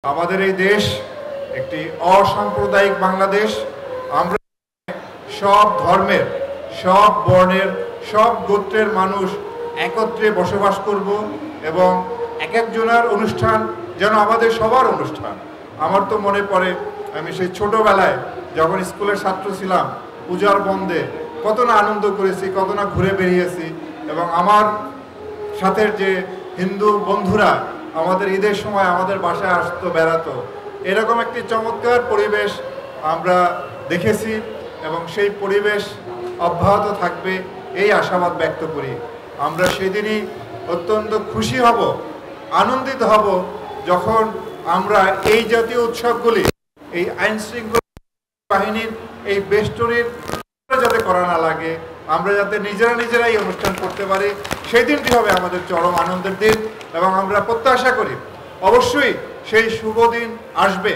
আমাদের এই দেশ একটি অসাম্প্রদায়িক বাংলাদেশ। আমরা সব ধর্মের, সব বর্ণের, সব গোত্রের মানুষ একত্রে বসবাস করব এবং এক একজনের অনুষ্ঠান যেন আমাদের সবার অনুষ্ঠান। আমার তো মনে পড়ে আমি সেই ছোটবেলায় যখন স্কুলের ছাত্র ছিলাম, পূজার বন্ধে কত না আনন্দ করেছি, কত না ঘুরে বেরিয়েছি, এবং আমার সাথে যে হিন্দু বন্ধুরা আমাদের ঈদের সময় আমাদের বাসায় আসতো, বেড়াতো। এরকম একটি চমৎকার পরিবেশ আমরা দেখেছি এবং সেই পরিবেশ অব্যাহত থাকবে এই আশাবাদ ব্যক্ত করি। আমরা সেদিনই অত্যন্ত খুশি হব, আনন্দিত হব যখন আমরা এই জাতীয় উৎসবগুলি, এই আইন শৃঙ্খলা বাহিনীর এই বেষ্টনীর যাতে করা না লাগে, আমরা যাতে নিজেরাই অনুষ্ঠান করতে পারি, সেই দিনটি হবে আমাদের চরম আনন্দের দিন এবং আমরা প্রত্যাশা করি অবশ্যই সেই শুভ দিন আসবে।